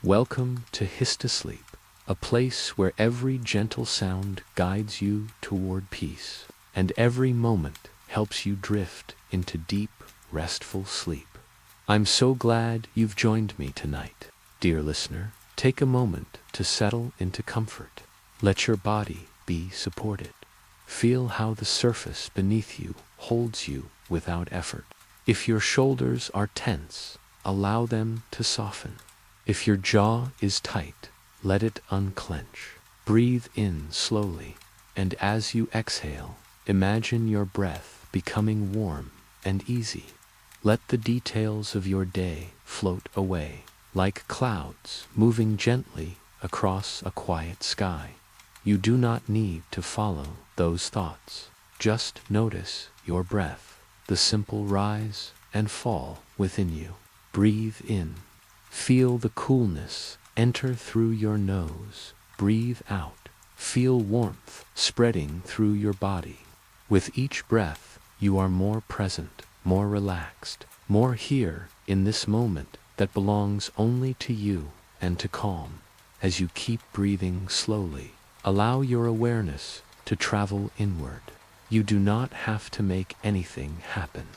Welcome to Sleep, a place where every gentle sound guides you toward peace, and every moment helps you drift into deep, restful sleep. I'm so glad you've joined me tonight. Dear listener, take a moment to settle into comfort. Let your body be supported. Feel how the surface beneath you holds you without effort. If your shoulders are tense, allow them to soften. If your jaw is tight, let it unclench. Breathe in slowly, and as you exhale, imagine your breath becoming warm and easy. Let the details of your day float away, like clouds moving gently across a quiet sky. You do not need to follow those thoughts. Just notice your breath, the simple rise and fall within you. Breathe in. Feel the coolness enter through your nose. Breathe out. Feel warmth spreading through your body. With each breath, you are more present, more relaxed, more here in this moment that belongs only to you and to calm. As you keep breathing slowly, allow your awareness to travel inward. You do not have to make anything happen.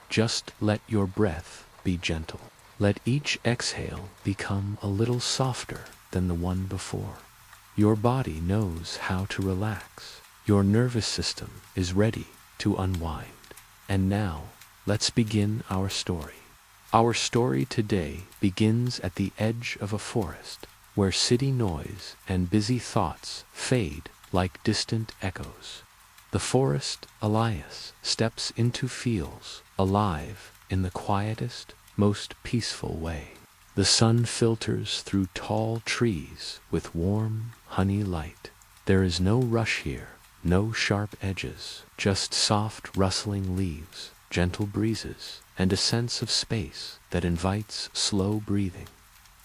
Just let your breath be gentle. Let each exhale become a little softer than the one before. Your body knows how to relax. Your nervous system is ready to unwind. And now, let's begin our story. Our story today begins at the edge of a forest, where city noise and busy thoughts fade like distant echoes. The forest, Elias, steps into feels alive in the quietest, most peaceful way. The sun filters through tall trees with warm, honey light. There is no rush here, no sharp edges, just soft rustling leaves, gentle breezes, and a sense of space that invites slow breathing.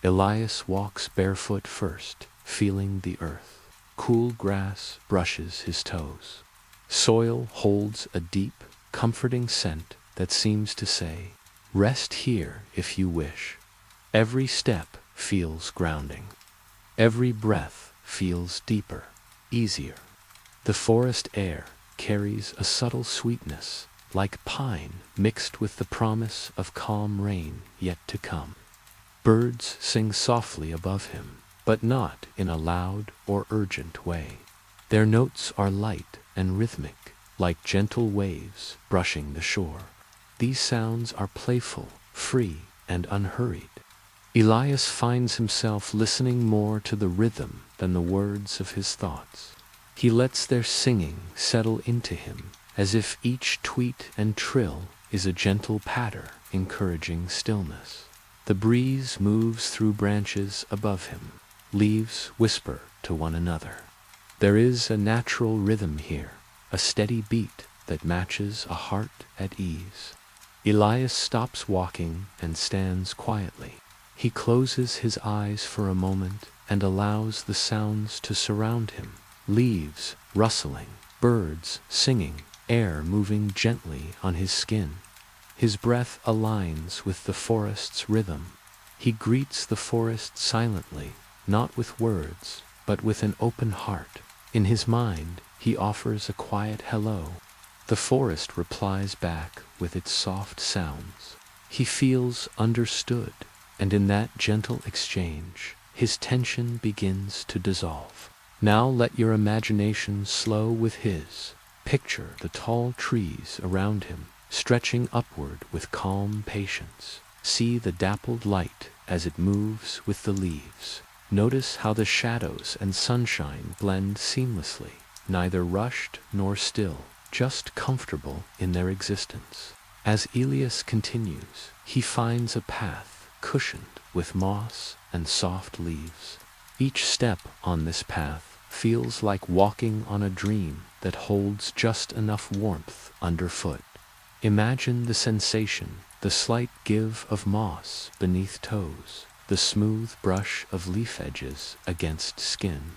Elias walks barefoot first, feeling the earth. Cool grass brushes his toes. Soil holds a deep, comforting scent that seems to say, "Rest here if you wish." Every step feels grounding. Every breath feels deeper, easier. The forest air carries a subtle sweetness, like pine mixed with the promise of calm rain yet to come. Birds sing softly above him, but not in a loud or urgent way. Their notes are light and rhythmic, like gentle waves brushing the shore. These sounds are playful, free, and unhurried. Elias finds himself listening more to the rhythm than the words of his thoughts. He lets their singing settle into him, as if each tweet and trill is a gentle patter encouraging stillness. The breeze moves through branches above him. Leaves whisper to one another. There is a natural rhythm here, a steady beat that matches a heart at ease. Elias stops walking and stands quietly. He closes his eyes for a moment and allows the sounds to surround him. Leaves rustling, birds singing, air moving gently on his skin. His breath aligns with the forest's rhythm. He greets the forest silently, not with words, but with an open heart. In his mind, he offers a quiet hello. The forest replies back with its soft sounds. He feels understood, and in that gentle exchange, his tension begins to dissolve. Now let your imagination slow with his. Picture the tall trees around him, stretching upward with calm patience. See the dappled light as it moves with the leaves. Notice how the shadows and sunshine blend seamlessly, neither rushed nor still, just comfortable in their existence. As Elias continues, he finds a path cushioned with moss and soft leaves. Each step on this path feels like walking on a dream that holds just enough warmth underfoot. Imagine the sensation, the slight give of moss beneath toes, the smooth brush of leaf edges against skin.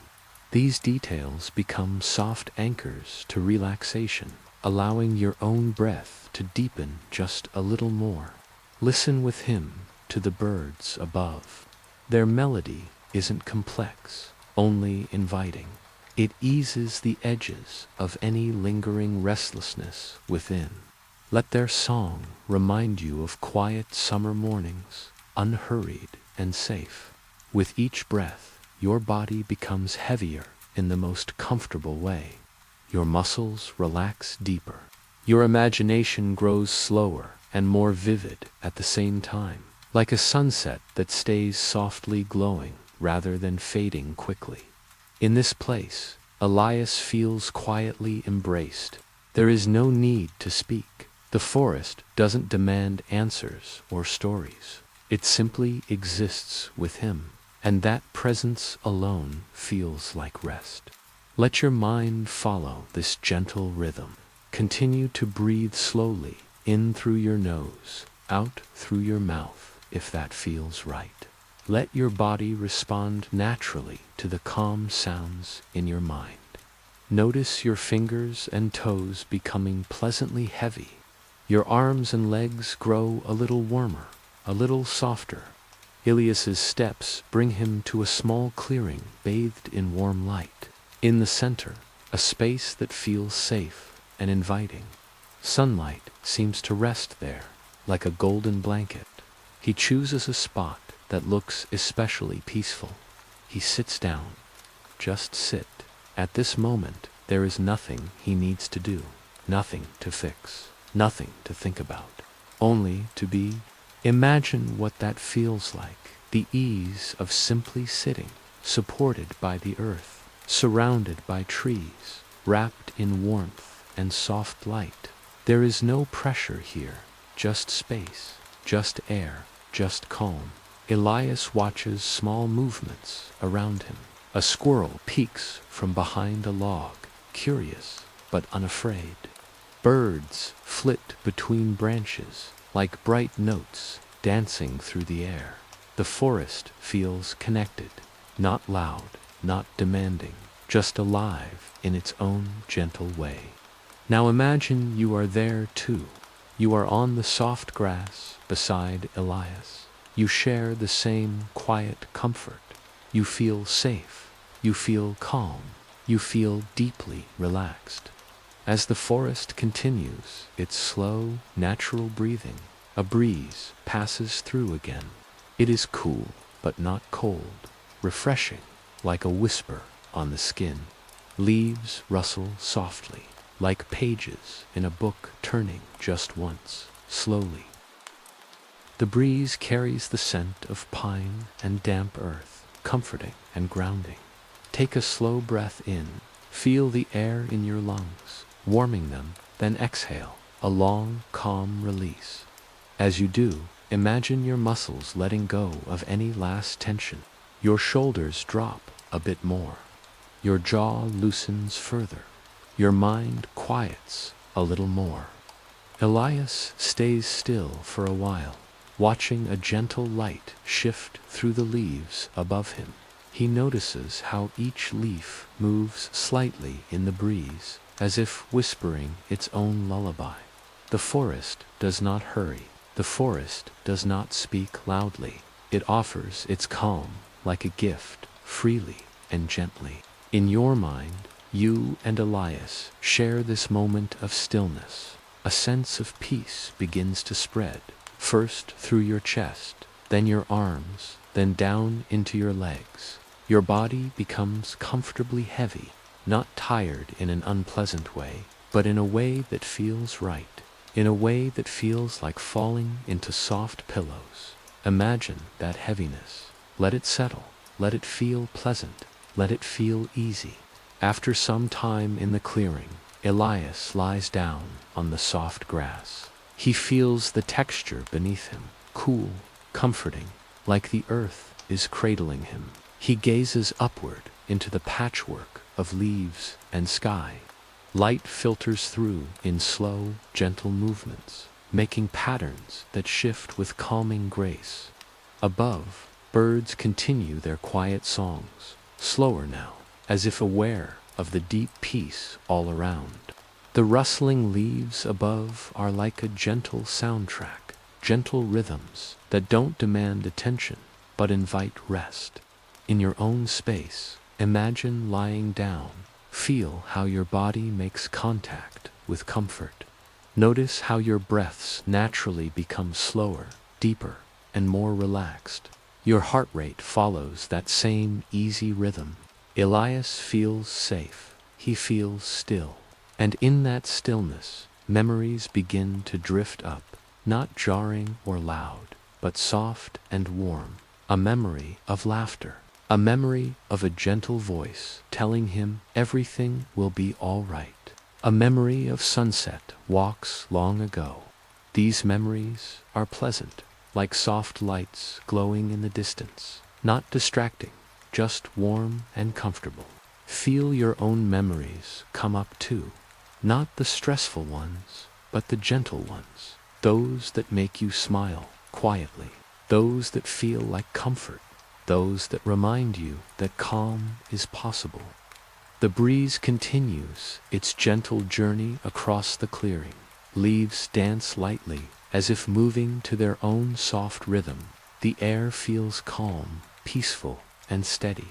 These details become soft anchors to relaxation, allowing your own breath to deepen just a little more. Listen with him to the birds above. Their melody isn't complex, only inviting. It eases the edges of any lingering restlessness within. Let their song remind you of quiet summer mornings, unhurried and safe. With each breath, your body becomes heavier in the most comfortable way. Your muscles relax deeper. Your imagination grows slower and more vivid at the same time, like a sunset that stays softly glowing rather than fading quickly. In this place, Elias feels quietly embraced. There is no need to speak. The forest doesn't demand answers or stories. It simply exists with him, and that presence alone feels like rest. Let your mind follow this gentle rhythm. Continue to breathe slowly, in through your nose, out through your mouth, if that feels right. Let your body respond naturally to the calm sounds in your mind. Notice your fingers and toes becoming pleasantly heavy. Your arms and legs grow a little warmer, a little softer. Elias's steps bring him to a small clearing bathed in warm light. In the center, a space that feels safe and inviting. Sunlight seems to rest there, like a golden blanket. He chooses a spot that looks especially peaceful. He sits down. Just sit. At this moment, there is nothing he needs to do, nothing to fix, nothing to think about, only to be. Imagine what that feels like, the ease of simply sitting, supported by the earth, surrounded by trees, wrapped in warmth and soft light. There is no pressure here, just space, just air, just calm. Elias watches small movements around him. A squirrel peeks from behind a log, curious but unafraid. Birds flit between branches like bright notes dancing through the air. The forest feels connected, not loud, not demanding, just alive in its own gentle way. Now imagine you are there too. You are on the soft grass beside Elias. You share the same quiet comfort. You feel safe. You feel calm. You feel deeply relaxed. As the forest continues its slow, natural breathing, a breeze passes through again. It is cool, but not cold, refreshing, like a whisper on the skin. Leaves rustle softly, like pages in a book turning just once, slowly. The breeze carries the scent of pine and damp earth, comforting and grounding. Take a slow breath in, feel the air in your lungs, warming them, then exhale, a long, calm release. As you do, imagine your muscles letting go of any last tension. Your shoulders drop a bit more. Your jaw loosens further. Your mind quiets a little more. Elias stays still for a while, watching a gentle light shift through the leaves above him. He notices how each leaf moves slightly in the breeze, as if whispering its own lullaby. The forest does not hurry. The forest does not speak loudly. It offers its calm like a gift, freely and gently. In your mind, you and Elias share this moment of stillness. A sense of peace begins to spread, first through your chest, then your arms, then down into your legs. Your body becomes comfortably heavy, not tired in an unpleasant way, but in a way that feels right, in a way that feels like falling into soft pillows. Imagine that heaviness. Let it settle. Let it feel pleasant. Let it feel easy. After some time in the clearing, Elias lies down on the soft grass. He feels the texture beneath him, cool, comforting, like the earth is cradling him. He gazes upward into the patchwork of leaves and sky. Light filters through in slow, gentle movements, making patterns that shift with calming grace. Above, birds continue their quiet songs, slower now, as if aware of the deep peace all around. The rustling leaves above are like a gentle soundtrack, gentle rhythms that don't demand attention, but invite rest. In your own space, imagine lying down. Feel how your body makes contact with comfort. Notice how your breaths naturally become slower, deeper, and more relaxed. Your heart rate follows that same easy rhythm. Elias feels safe. He feels still. And in that stillness, memories begin to drift up, not jarring or loud, but soft and warm. A memory of laughter. A memory of a gentle voice telling him everything will be all right. A memory of sunset walks long ago. These memories are pleasant, like soft lights glowing in the distance. Not distracting, just warm and comfortable. Feel your own memories come up too. Not the stressful ones, but the gentle ones. Those that make you smile quietly. Those that feel like comfort. Those that remind you that calm is possible. The breeze continues its gentle journey across the clearing. Leaves dance lightly, as if moving to their own soft rhythm. The air feels calm, peaceful, and steady.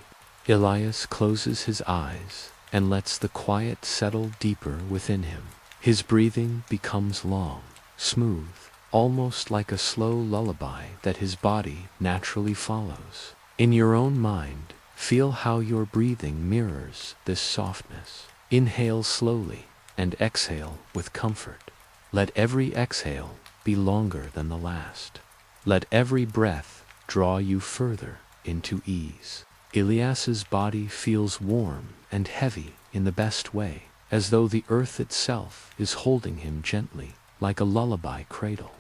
Elias closes his eyes and lets the quiet settle deeper within him. His breathing becomes long, smooth, almost like a slow lullaby that his body naturally follows. In your own mind, feel how your breathing mirrors this softness. Inhale slowly and exhale with comfort. Let every exhale be longer than the last. Let every breath draw you further into ease. Elias's body feels warm and heavy in the best way, as though the earth itself is holding him gently, like a lullaby cradle.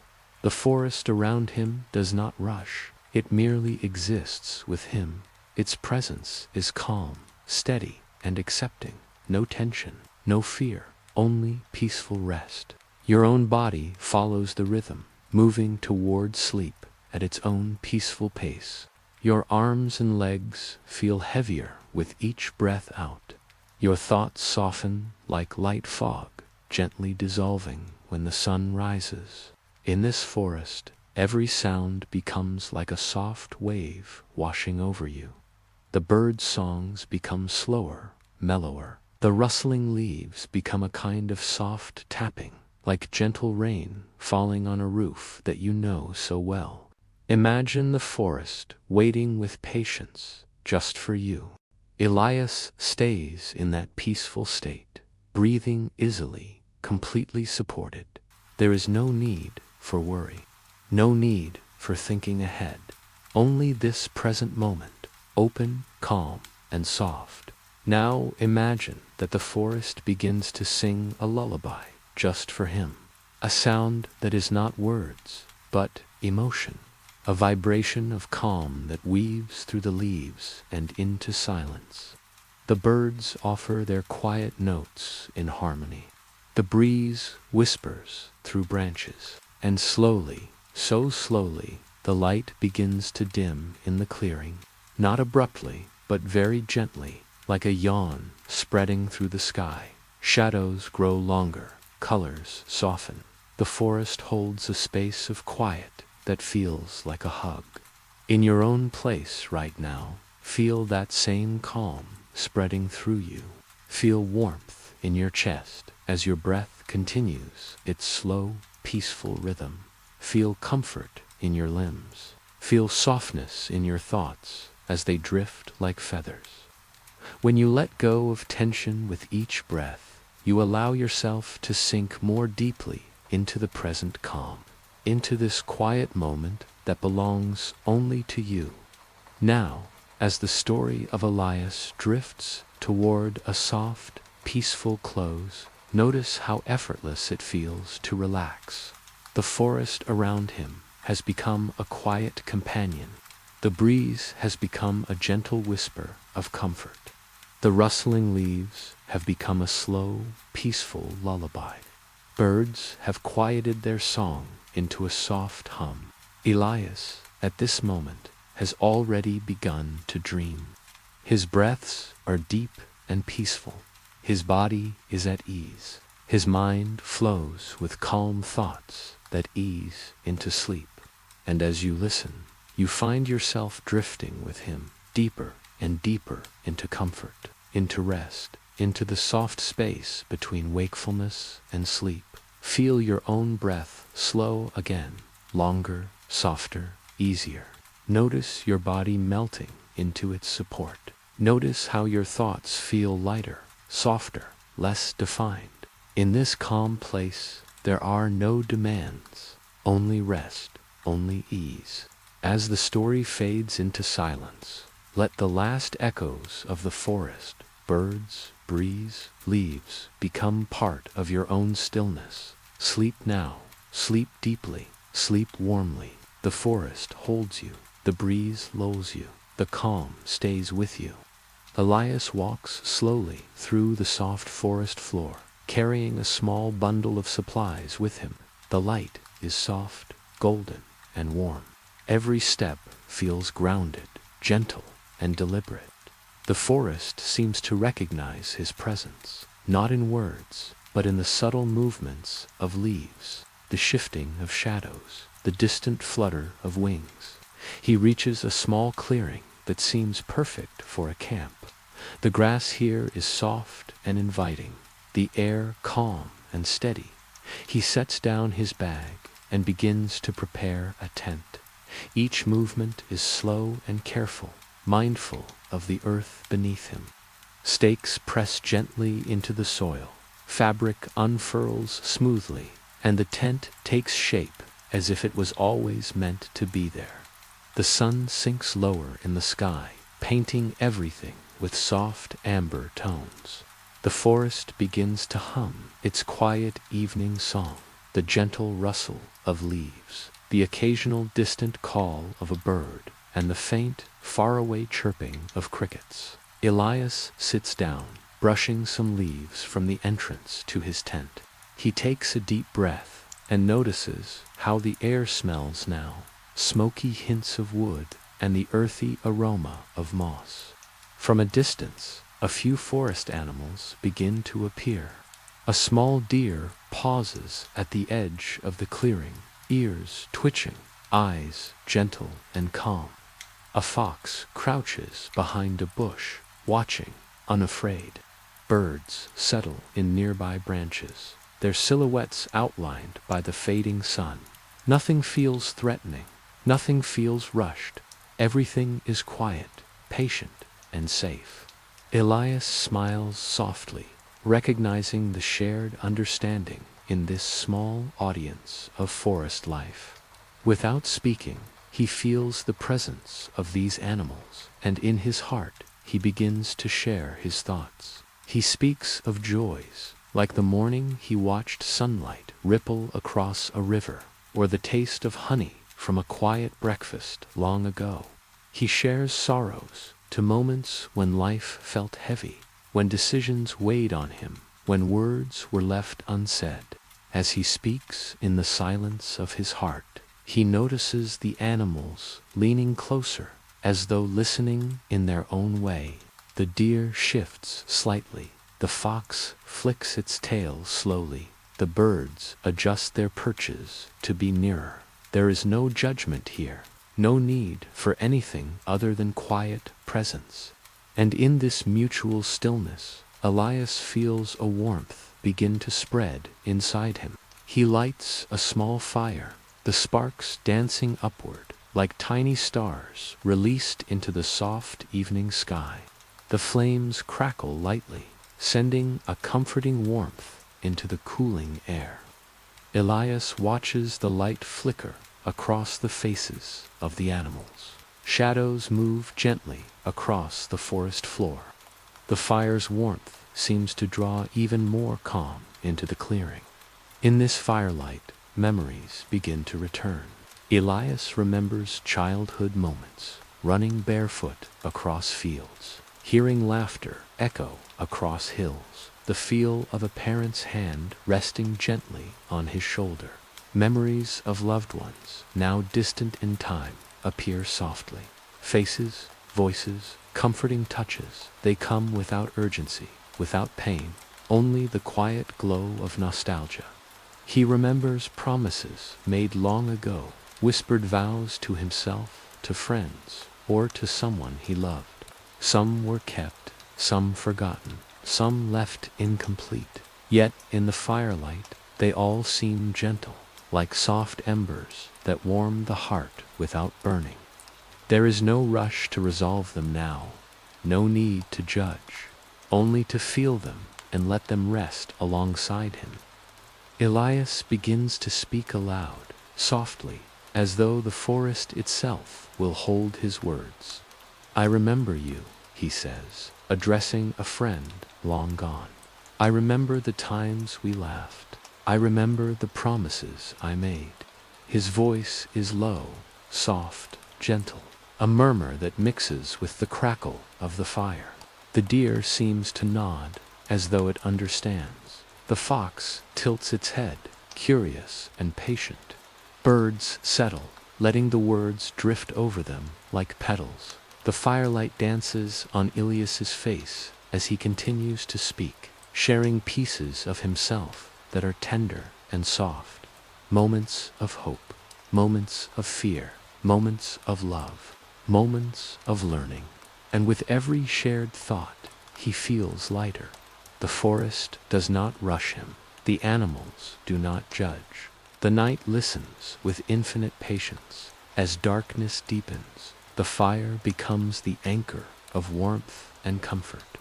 The forest around him does not rush. It merely exists with him. Its presence is calm, steady, and accepting. No tension, no fear, only peaceful rest. Your own body follows the rhythm, moving toward sleep at its own peaceful pace. Your arms and legs feel heavier with each breath out. Your thoughts soften like light fog, gently dissolving when the sun rises. In this forest, every sound becomes like a soft wave washing over you. The birds' songs become slower, mellower. The rustling leaves become a kind of soft tapping, like gentle rain falling on a roof that you know so well. Imagine the forest waiting with patience just for you. Elias stays in that peaceful state, breathing easily, completely supported. There is no need for worry, no need for thinking ahead. Only this present moment, open, calm, and soft. Now imagine that the forest begins to sing a lullaby just for him. A sound that is not words, but emotion. A vibration of calm that weaves through the leaves and into silence. The birds offer their quiet notes in harmony. The breeze whispers through branches. And slowly, so slowly, the light begins to dim in the clearing. Not abruptly, but very gently, like a yawn spreading through the sky. Shadows grow longer, colors soften. The forest holds a space of quiet that feels like a hug. In your own place right now, feel that same calm spreading through you. Feel warmth in your chest as your breath continues its slow, peaceful rhythm. Feel comfort in your limbs. Feel softness in your thoughts as they drift like feathers. When you let go of tension with each breath, you allow yourself to sink more deeply into the present calm, into this quiet moment that belongs only to you. Now, as the story of Elias drifts toward a soft, peaceful close, notice how effortless it feels to relax. The forest around him has become a quiet companion. The breeze has become a gentle whisper of comfort. The rustling leaves have become a slow, peaceful lullaby. Birds have quieted their song into a soft hum. Elias, at this moment, has already begun to dream. His breaths are deep and peaceful. His body is at ease. His mind flows with calm thoughts that ease into sleep. And as you listen, You find yourself drifting with him, deeper and deeper into comfort, into rest, into the soft space between wakefulness and sleep. Feel your own breath slow again, longer, softer, easier. Notice your body melting into its support. Notice how your thoughts feel lighter, softer, less defined. In this calm place, there are no demands, only rest, only ease. As the story fades into silence, let the last echoes of the forest, birds, breeze, leaves, become part of your own stillness. Sleep now, sleep deeply, sleep warmly. The forest holds you, the breeze lulls you, the calm stays with you. Elias walks slowly through the soft forest floor, carrying a small bundle of supplies with him. The light is soft, golden, and warm. Every step feels grounded, gentle, and deliberate. The forest seems to recognize his presence, not in words, but in the subtle movements of leaves, the shifting of shadows, the distant flutter of wings. He reaches a small clearing that seems perfect for a camp. The grass here is soft and inviting, the air calm and steady. He sets down his bag and begins to prepare a tent. Each movement is slow and careful, mindful of the earth beneath him. Stakes press gently into the soil, fabric unfurls smoothly, and the tent takes shape as if it was always meant to be there. The sun sinks lower in the sky, painting everything with soft amber tones. The forest begins to hum its quiet evening song, the gentle rustle of leaves, the occasional distant call of a bird, and the faint, faraway chirping of crickets. Elias sits down, brushing some leaves from the entrance to his tent. He takes a deep breath and notices how the air smells now, smoky hints of wood and the earthy aroma of moss. From a distance, a few forest animals begin to appear. A small deer pauses at the edge of the clearing, ears twitching, eyes gentle and calm. A fox crouches behind a bush, watching, unafraid. Birds settle in nearby branches, their silhouettes outlined by the fading sun. Nothing feels threatening, nothing feels rushed. Everything is quiet, patient, and safe. Elias smiles softly, recognizing the shared understanding in this small audience of forest life. Without speaking, he feels the presence of these animals, and in his heart he begins to share his thoughts. He speaks of joys, like the morning he watched sunlight ripple across a river, or the taste of honey from a quiet breakfast long ago. He shares sorrows, to moments when life felt heavy, when decisions weighed on him, when words were left unsaid. As he speaks in the silence of his heart, he notices the animals leaning closer, as though listening in their own way. The deer shifts slightly, the fox flicks its tail slowly, the birds adjust their perches to be nearer. There is no judgment here, no need for anything other than quiet presence. And in this mutual stillness, Elias feels a warmth begin to spread inside him. He lights a small fire, the sparks dancing upward like tiny stars released into the soft evening sky. The flames crackle lightly, sending a comforting warmth into the cooling air. Elias watches the light flicker across the faces of the animals. Shadows move gently across the forest floor. The fire's warmth seems to draw even more calm into the clearing. In this firelight, memories begin to return. Elias remembers childhood moments, running barefoot across fields, hearing laughter echo across hills, the feel of a parent's hand resting gently on his shoulder. Memories of loved ones, now distant in time, appear softly. Faces, voices, comforting touches, they come without urgency, without pain, only the quiet glow of nostalgia. He remembers promises made long ago, whispered vows to himself to friends, or to someone he loved. Some were kept, some forgotten, some left incomplete. Yet in the firelight they all seemed gentle, like soft embers that warm the heart without burning. There is no rush to resolve them now, no need to judge, only to feel them and let them rest alongside him. Elias begins to speak aloud, softly, as though the forest itself will hold his words. I remember you, he says, addressing a friend long gone. I remember the times we laughed. I remember the promises I made. His voice is low, soft, gentle, a murmur that mixes with the crackle of the fire. The deer seems to nod, as though it understands. The fox tilts its head, curious and patient. Birds settle, letting the words drift over them like petals. The firelight dances on Elias's face as he continues to speak, sharing pieces of himself that are tender and soft. Moments of hope, moments of fear, moments of love, moments of learning. And with every shared thought, he feels lighter. The forest does not rush him. The animals do not judge. The night listens with infinite patience. As darkness deepens, the fire becomes the anchor of warmth and comfort.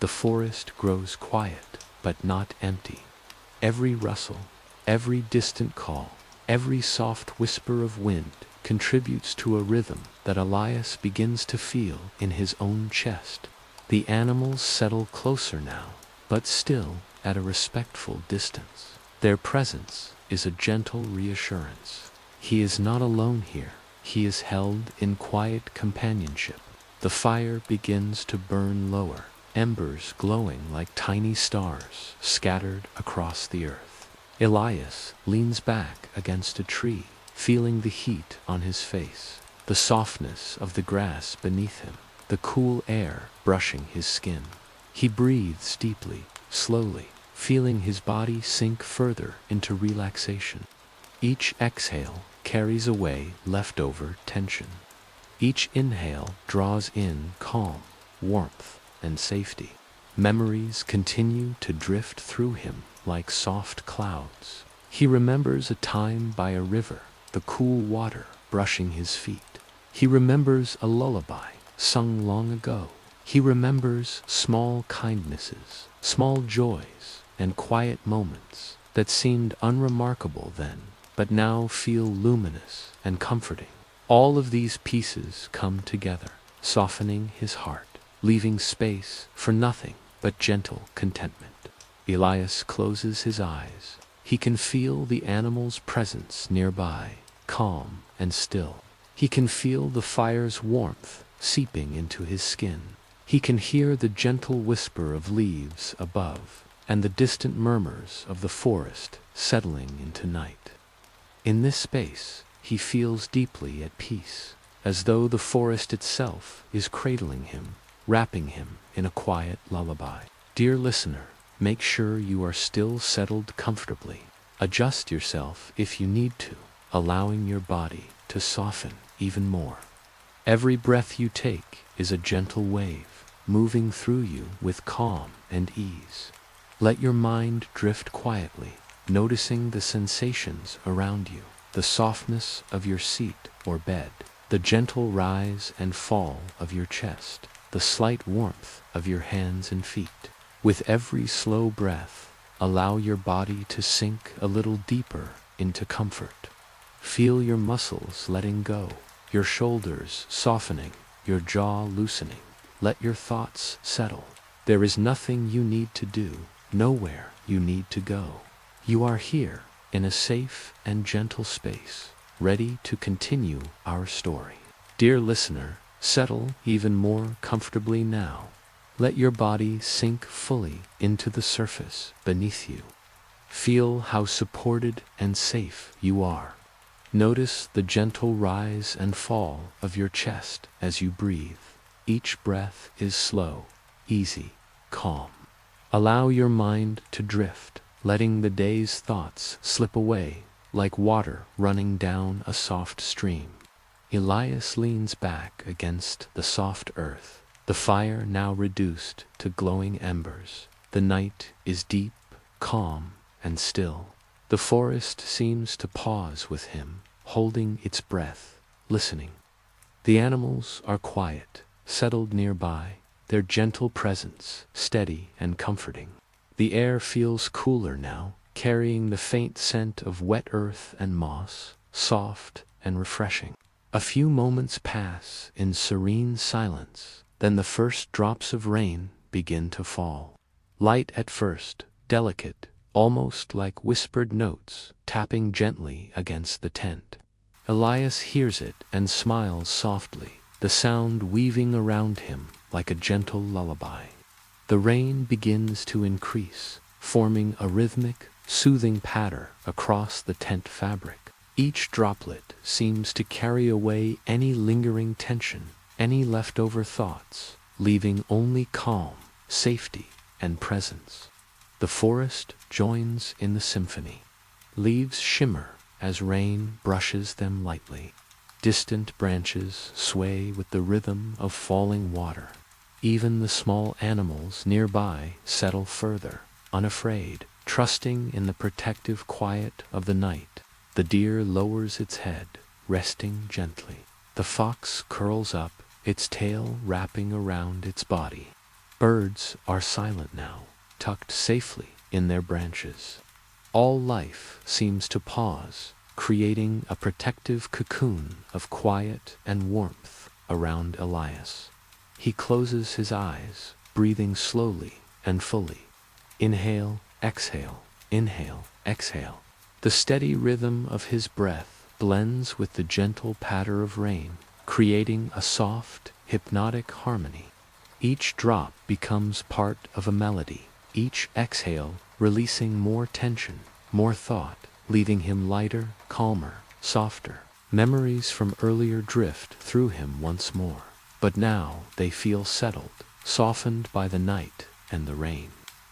The forest grows quiet, but not empty. Every rustle, every distant call, every soft whisper of wind contributes to a rhythm that Elias begins to feel in his own chest. The animals settle closer now, but still at a respectful distance. Their presence is a gentle reassurance. He is not alone here. He is held in quiet companionship. The fire begins to burn lower, embers glowing like tiny stars scattered across the earth. Elias leans back against a tree, feeling the heat on his face, the softness of the grass beneath him, the cool air brushing his skin. He breathes deeply, slowly, feeling his body sink further into relaxation. Each exhale carries away leftover tension. Each inhale draws in calm, warmth, and safety. Memories continue to drift through him like soft clouds. He remembers a time by a river, the cool water brushing his feet. He remembers a lullaby sung long ago. He remembers small kindnesses, small joys, and quiet moments that seemed unremarkable then, but now feel luminous and comforting. All of these pieces come together, softening his heart, leaving space for nothing but gentle contentment. Elias closes his eyes. He can feel the animal's presence nearby, calm and still. He can feel the fire's warmth seeping into his skin. He can hear the gentle whisper of leaves above, and the distant murmurs of the forest settling into night. In this space, he feels deeply at peace, as though the forest itself is cradling him, wrapping him in a quiet lullaby. Dear listener, make sure you are still settled comfortably. Adjust yourself if you need to, allowing your body to soften even more. Every breath you take is a gentle wave, moving through you with calm and ease. Let your mind drift quietly, noticing the sensations around you, the softness of your seat or bed, the gentle rise and fall of your chest, the slight warmth of your hands and feet. With every slow breath, allow your body to sink a little deeper into comfort. Feel your muscles letting go, your shoulders softening, your jaw loosening. Let your thoughts settle. There is nothing you need to do, nowhere you need to go. You are here, in a safe and gentle space, ready to continue our story. Dear listener, settle even more comfortably now. Let your body sink fully into the surface beneath you. Feel how supported and safe you are. Notice the gentle rise and fall of your chest as you breathe. Each breath is slow, easy, calm. Allow your mind to drift, letting the day's thoughts slip away like water running down a soft stream. Elias leans back against the soft earth, the fire now reduced to glowing embers. The night is deep, calm, and still. The forest seems to pause with him, holding its breath, listening. The animals are quiet, settled nearby, their gentle presence steady and comforting. The air feels cooler now, carrying the faint scent of wet earth and moss, soft and refreshing. A few moments pass in serene silence, then the first drops of rain begin to fall. Light at first, delicate, almost like whispered notes, tapping gently against the tent. Elias hears it and smiles softly, the sound weaving around him like a gentle lullaby. The rain begins to increase, forming a rhythmic, soothing patter across the tent fabric. Each droplet seems to carry away any lingering tension, any leftover thoughts, leaving only calm, safety, and presence. The forest joins in the symphony. Leaves shimmer as rain brushes them lightly. Distant branches sway with the rhythm of falling water. Even the small animals nearby settle further, unafraid, trusting in the protective quiet of the night. The deer lowers its head, resting gently. The fox curls up, its tail wrapping around its body. Birds are silent now, tucked safely in their branches. All life seems to pause, creating a protective cocoon of quiet and warmth around Elias. He closes his eyes, breathing slowly and fully. Inhale, exhale, inhale, exhale. The steady rhythm of his breath blends with the gentle patter of rain, creating a soft, hypnotic harmony. Each drop becomes part of a melody, each exhale releasing more tension, more thought, leaving him lighter, calmer, softer. Memories from earlier drift through him once more, but now they feel settled, softened by the night and the rain.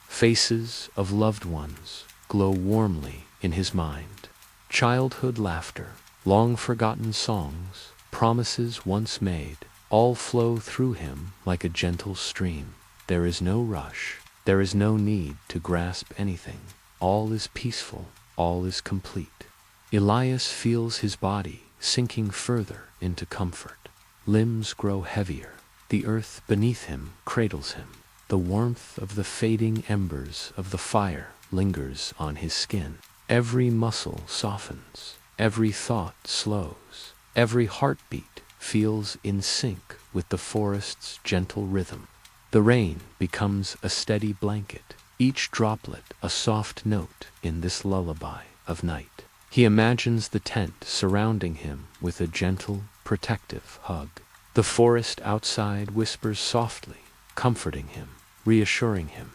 Faces of loved ones glow warmly in his mind. Childhood laughter, long-forgotten songs, promises once made, all flow through him like a gentle stream. There is no rush, there is no need to grasp anything. All is peaceful, all is complete. Elias feels his body sinking further into comfort. Limbs grow heavier, the earth beneath him cradles him. The warmth of the fading embers of the fire lingers on his skin. Every muscle softens, every thought slows, every heartbeat feels in sync with the forest's gentle rhythm. The rain becomes a steady blanket, each droplet a soft note in this lullaby of night. He imagines the tent surrounding him with a gentle, protective hug. The forest outside whispers softly, comforting him, reassuring him.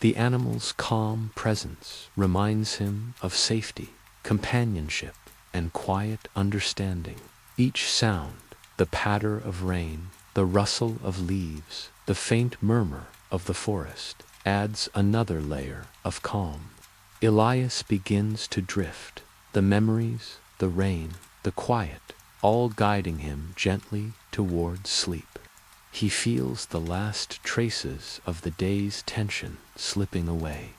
The animal's calm presence reminds him of safety, companionship, and quiet understanding. Each sound, the patter of rain, the rustle of leaves, the faint murmur of the forest, adds another layer of calm. Elias begins to drift, the memories, the rain, the quiet, all guiding him gently toward sleep. He feels the last traces of the day's tension slipping away.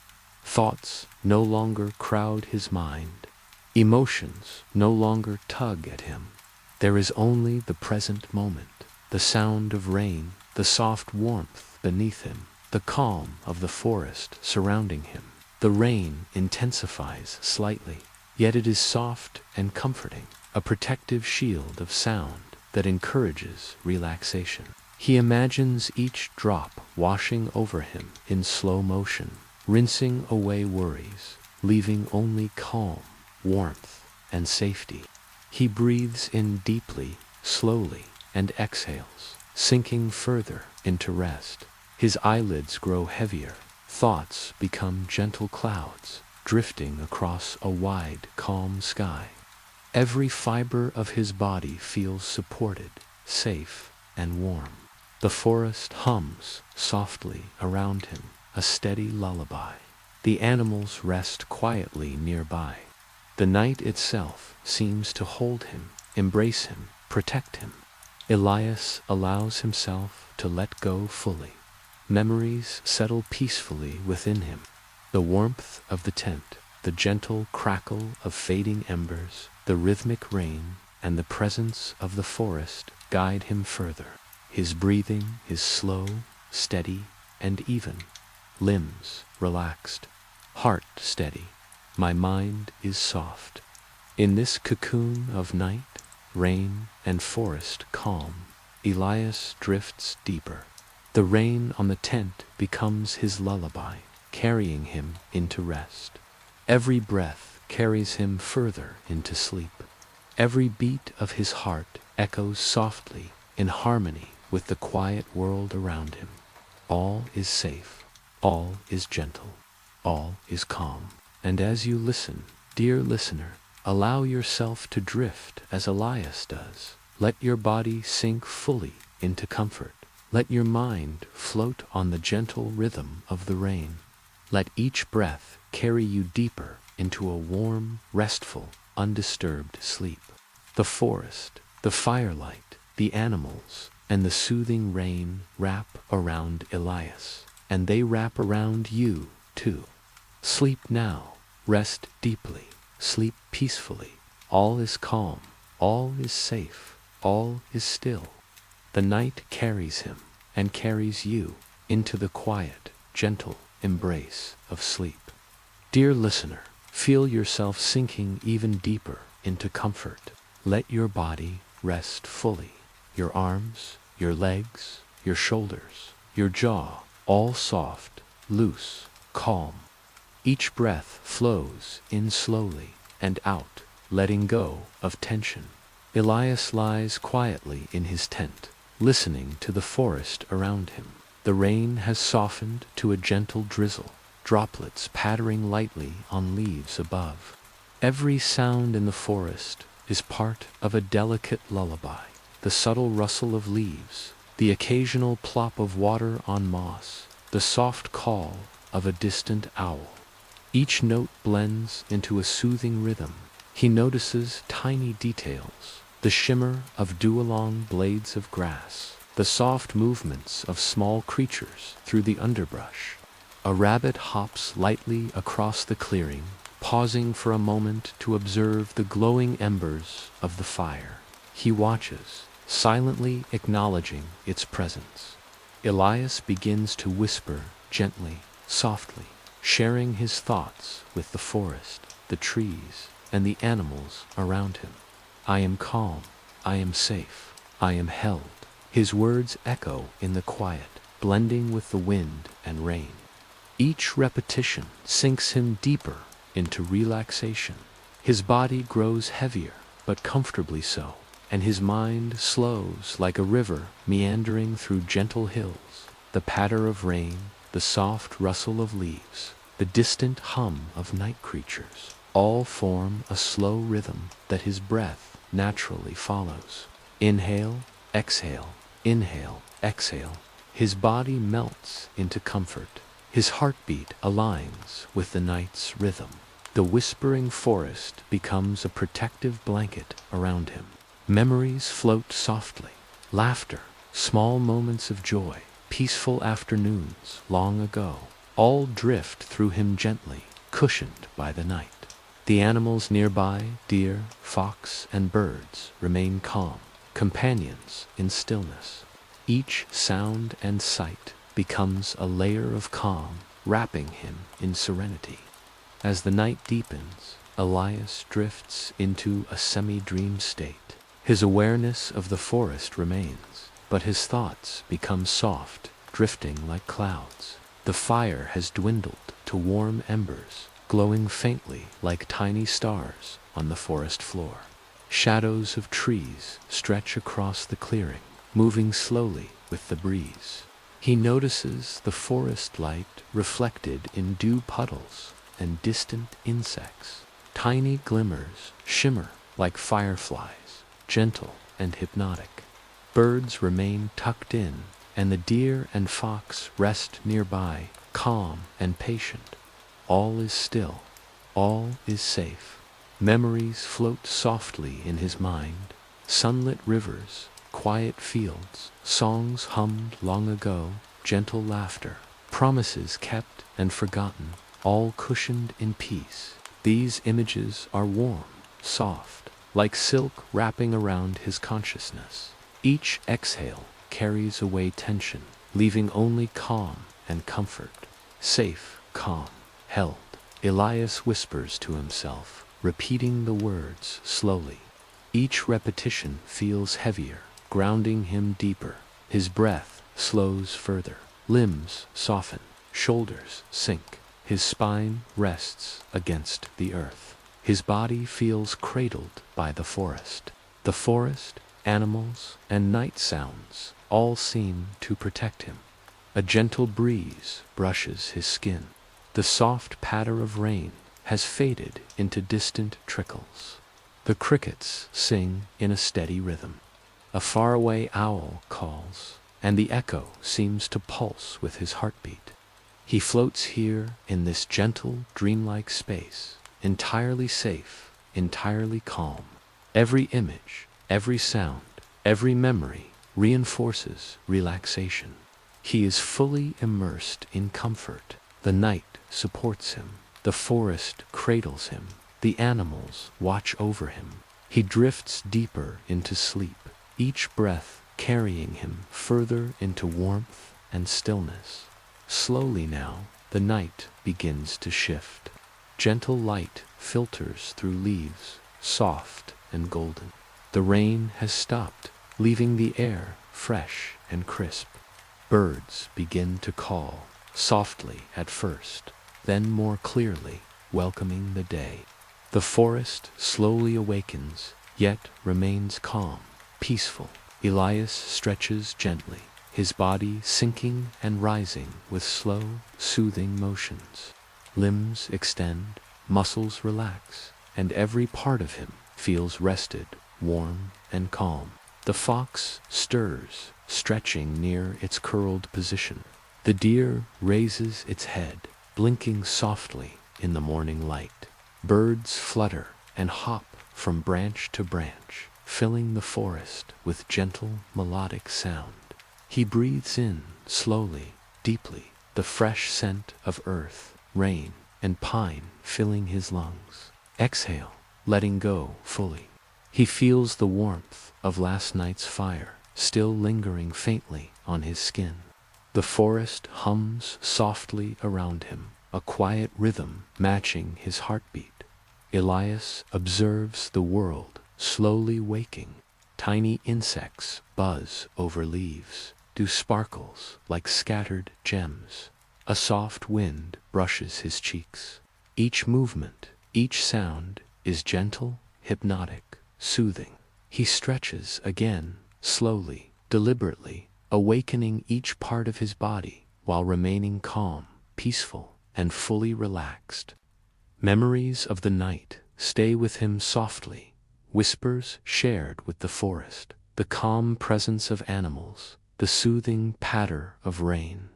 Thoughts no longer crowd his mind. Emotions no longer tug at him. There is only the present moment, the sound of rain, the soft warmth beneath him, the calm of the forest surrounding him. The rain intensifies slightly, yet it is soft and comforting, a protective shield of sound that encourages relaxation. He imagines each drop washing over him in slow motion, rinsing away worries, leaving only calm, warmth, and safety. He breathes in deeply, slowly, and exhales, sinking further into rest. His eyelids grow heavier, thoughts become gentle clouds, drifting across a wide, calm sky. Every fiber of his body feels supported, safe, and warm. The forest hums softly around him, a steady lullaby. The animals rest quietly nearby. The night itself seems to hold him, embrace him, protect him. Elias allows himself to let go fully. Memories settle peacefully within him. The warmth of the tent, the gentle crackle of fading embers, the rhythmic rain, and the presence of the forest guide him further. His breathing is slow, steady, and even. Limbs relaxed, heart steady. My mind is soft. In this cocoon of night, rain, and forest calm, Elias drifts deeper. The rain on the tent becomes his lullaby, carrying him into rest. Every breath carries him further into sleep. Every beat of his heart echoes softly in harmony with the quiet world around him. All is safe, all is gentle, all is calm. And as you listen, dear listener, allow yourself to drift as Elias does. Let your body sink fully into comfort. Let your mind float on the gentle rhythm of the rain. Let each breath carry you deeper into a warm, restful, undisturbed sleep. The forest, the firelight, the animals, and the soothing rain wrap around Elias, and they wrap around you too. Sleep now, rest deeply, sleep peacefully. All is calm, all is safe, all is still. The night carries him and carries you into the quiet, gentle embrace of sleep. Dear listener, feel yourself sinking even deeper into comfort. Let your body rest fully. Your arms, your legs, your shoulders, your jaw, all soft, loose, calm. Each breath flows in slowly and out, letting go of tension. Elias lies quietly in his tent, listening to the forest around him. The rain has softened to a gentle drizzle, droplets pattering lightly on leaves above. Every sound in the forest is part of a delicate lullaby. The subtle rustle of leaves, the occasional plop of water on moss, the soft call of a distant owl. Each note blends into a soothing rhythm. He notices tiny details, the shimmer of dew-along blades of grass, the soft movements of small creatures through the underbrush. A rabbit hops lightly across the clearing, pausing for a moment to observe the glowing embers of the fire. He watches, silently acknowledging its presence. Elias begins to whisper gently, softly, sharing his thoughts with the forest, the trees, and the animals around him. I am calm, I am safe, I am held. His words echo in the quiet, blending with the wind and rain. Each repetition sinks him deeper into relaxation. His body grows heavier, but comfortably so, and his mind slows like a river meandering through gentle hills. The patter of rain, the soft rustle of leaves, the distant hum of night creatures, all form a slow rhythm that his breath naturally follows. Inhale, exhale, inhale, exhale. His body melts into comfort. His heartbeat aligns with the night's rhythm. The whispering forest becomes a protective blanket around him. Memories float softly. Laughter, small moments of joy, peaceful afternoons long ago, all drift through him gently, cushioned by the night. The animals nearby, deer, fox, and birds, remain calm, companions in stillness. Each sound and sight becomes a layer of calm, wrapping him in serenity. As the night deepens, Elias drifts into a semi-dream state. His awareness of the forest remains, but his thoughts become soft, drifting like clouds. The fire has dwindled to warm embers, glowing faintly like tiny stars on the forest floor. Shadows of trees stretch across the clearing, moving slowly with the breeze. He notices the forest light reflected in dew puddles and distant insects. Tiny glimmers shimmer like fireflies, gentle and hypnotic. Birds remain tucked in, and the deer and fox rest nearby, calm and patient. All is still, all is safe. Memories float softly in his mind, Sunlit rivers, quiet fields, songs hummed long ago, gentle laughter, promises kept and forgotten, all cushioned in peace. These images are warm, soft, like silk wrapping around his consciousness. Each exhale carries away tension, leaving only calm and comfort. Safe, calm, held. Elias whispers to himself, repeating the words slowly. Each repetition feels heavier, grounding him deeper. His breath slows further. Limbs soften, shoulders sink. His spine rests against the earth. His body feels cradled by the forest. The forest, animals, and night sounds all seem to protect him. A gentle breeze brushes his skin. The soft patter of rain has faded into distant trickles. The crickets sing in a steady rhythm. A faraway owl calls, and the echo seems to pulse with his heartbeat. He floats here in this gentle, dreamlike space, entirely safe, entirely calm. Every image, every sound, every memory reinforces relaxation. He is fully immersed in comfort. The night supports him. The forest cradles him. The animals watch over him. He drifts deeper into sleep, each breath carrying him further into warmth and stillness. Slowly now, the night begins to shift. Gentle light filters through leaves, soft and golden. The rain has stopped, leaving the air fresh and crisp. Birds begin to call, softly at first, then more clearly, welcoming the day. The forest slowly awakens, yet remains calm, peaceful. Elias stretches gently, his body sinking and rising with slow, soothing motions. Limbs extend, muscles relax, and every part of him feels rested, warm, and calm. The fox stirs, stretching near its curled position. The deer raises its head, blinking softly in the morning light. Birds flutter and hop from branch to branch, filling the forest with gentle, melodic sound. He breathes in, slowly, deeply, the fresh scent of earth, rain, and pine filling his lungs. Exhale, letting go fully. He feels the warmth of last night's fire, still lingering faintly on his skin. The forest hums softly around him, a quiet rhythm matching his heartbeat. Elias observes the world slowly waking. Tiny insects buzz over leaves, dew sparkles like scattered gems. A soft wind brushes his cheeks. Each movement, each sound is gentle, hypnotic, soothing. He stretches again, slowly, deliberately, awakening each part of his body while remaining calm, peaceful, and fully relaxed. Memories of the night stay with him softly, whispers shared with the forest, the calm presence of animals, the soothing patter of rain.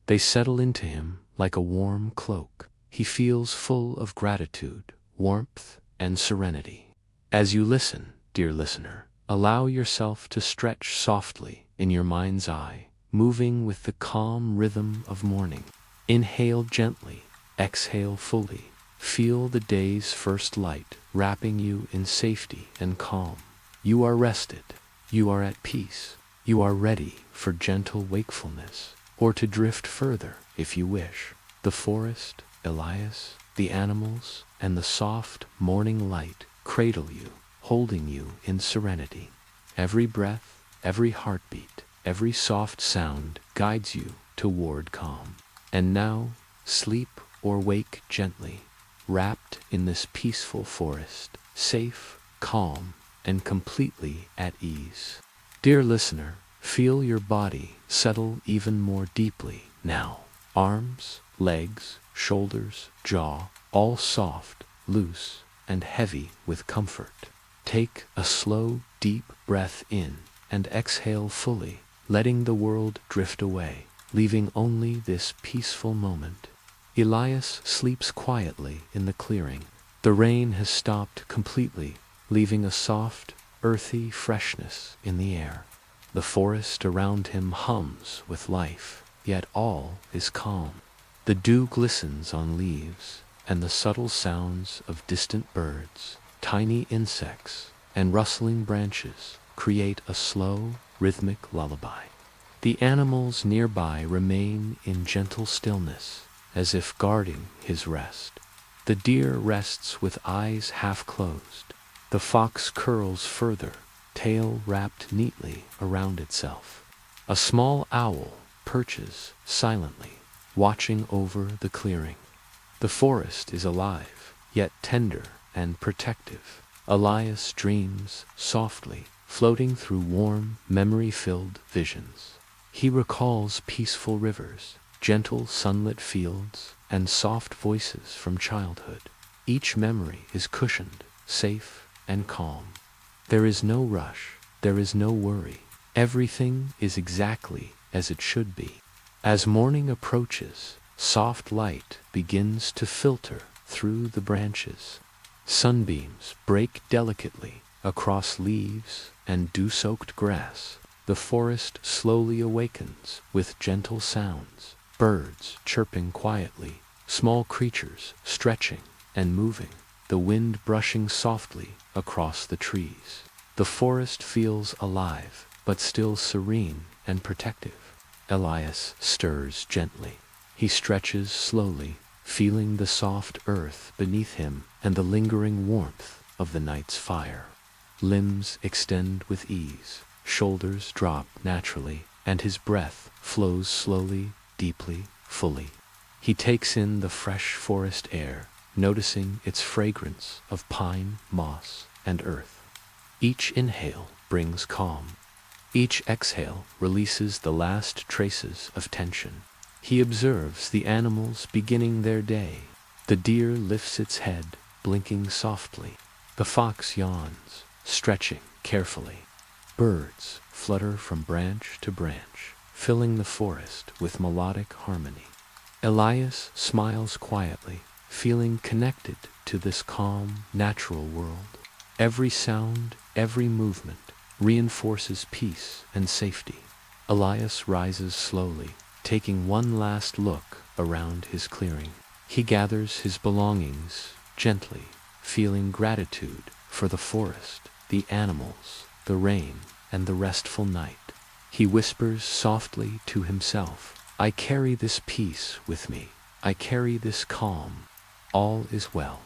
They settle into him like a warm cloak. He feels full of gratitude, warmth, and serenity. As you listen, dear listener, allow yourself to stretch softly in your mind's eye, moving with the calm rhythm of morning. Inhale gently, exhale fully. Feel the day's first light wrapping you in safety and calm. You are rested. You are at peace. You are ready for gentle wakefulness, or to drift further if you wish. The forest, Elias, the animals, and the soft morning light cradle you, holding you in serenity. Every breath, every heartbeat, every soft sound guides you toward calm. And now, sleep or wake gently, wrapped in this peaceful forest, safe, calm, and completely at ease. Dear listener, feel your body settle even more deeply now. Arms, legs, shoulders, jaw, all soft, loose, and heavy with comfort. Take a slow, deep breath in and exhale fully, letting the world drift away, leaving only this peaceful moment. Elias sleeps quietly in the clearing. The rain has stopped completely, leaving a soft, earthy freshness in the air. The forest around him hums with life, yet all is calm. The dew glistens on leaves, and the subtle sounds of distant birds, tiny insects, and rustling branches create a slow, rhythmic lullaby. The animals nearby remain in gentle stillness, as if guarding his rest. The deer rests with eyes half closed. The fox curls further, tail wrapped neatly around itself. A small owl perches silently, watching over the clearing. The forest is alive, yet tender and protective. Elias dreams softly, floating through warm, memory-filled visions. He recalls peaceful rivers, gentle sunlit fields, and soft voices from childhood. Each memory is cushioned, safe, and calm. There is no rush, there is no worry. Everything is exactly as it should be. As morning approaches, soft light begins to filter through the branches. Sunbeams break delicately across leaves and dew-soaked grass. The forest slowly awakens with gentle sounds, birds chirping quietly, small creatures stretching and moving, the wind brushing softly across the trees. The forest feels alive, but still serene and protective. Elias stirs gently. He stretches slowly, feeling the soft earth beneath him and the lingering warmth of the night's fire. Limbs extend with ease, shoulders drop naturally, and his breath flows slowly, deeply, fully. He takes in the fresh forest air, noticing its fragrance of pine, moss, and earth. Each inhale brings calm. Each exhale releases the last traces of tension. He observes the animals beginning their day. The deer lifts its head, blinking softly. The fox yawns, stretching carefully. Birds flutter from branch to branch, filling the forest with melodic harmony. Elias smiles quietly, feeling connected to this calm, natural world. Every sound, every movement reinforces peace and safety. Elias rises slowly, taking one last look around his clearing. He gathers his belongings gently, feeling gratitude for the forest, the animals, the rain, and the restful night. He whispers softly to himself, "I carry this peace with me. I carry this calm. All is well."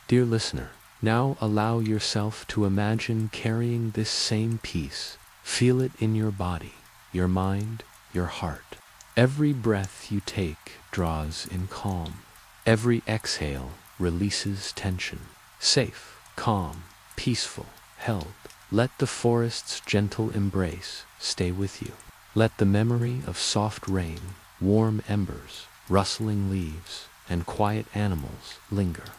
Dear listener, now allow yourself to imagine carrying this same peace. Feel it in your body, your mind, your heart. Every breath you take draws in calm. Every exhale releases tension. Safe, calm, peaceful, held. Let the forest's gentle embrace stay with you. Let the memory of soft rain, warm embers, rustling leaves, and quiet animals linger.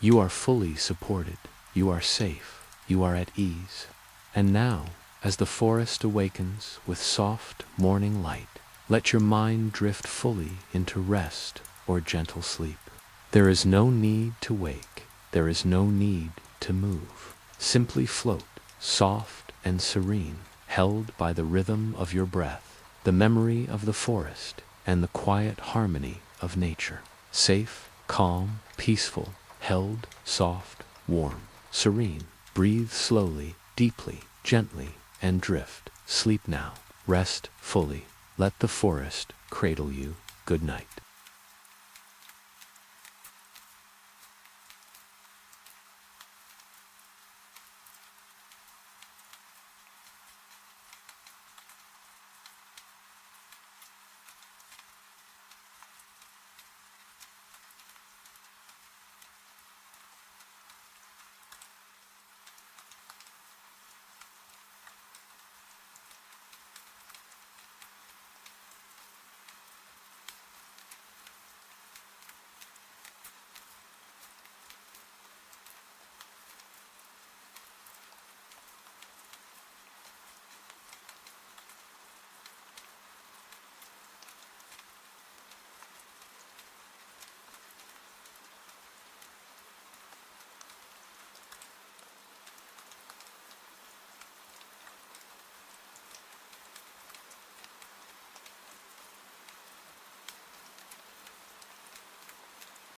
You are fully supported. You are safe. You are at ease. And now, as the forest awakens with soft morning light, let your mind drift fully into rest or gentle sleep. There is no need to wake. There is no need to move. Simply float, soft and serene, held by the rhythm of your breath, the memory of the forest, and the quiet harmony of nature. Safe, calm, peaceful, held, soft, warm, serene. Breathe slowly, deeply, gently, and drift. Sleep now. Rest fully. Let the forest cradle you. Good night.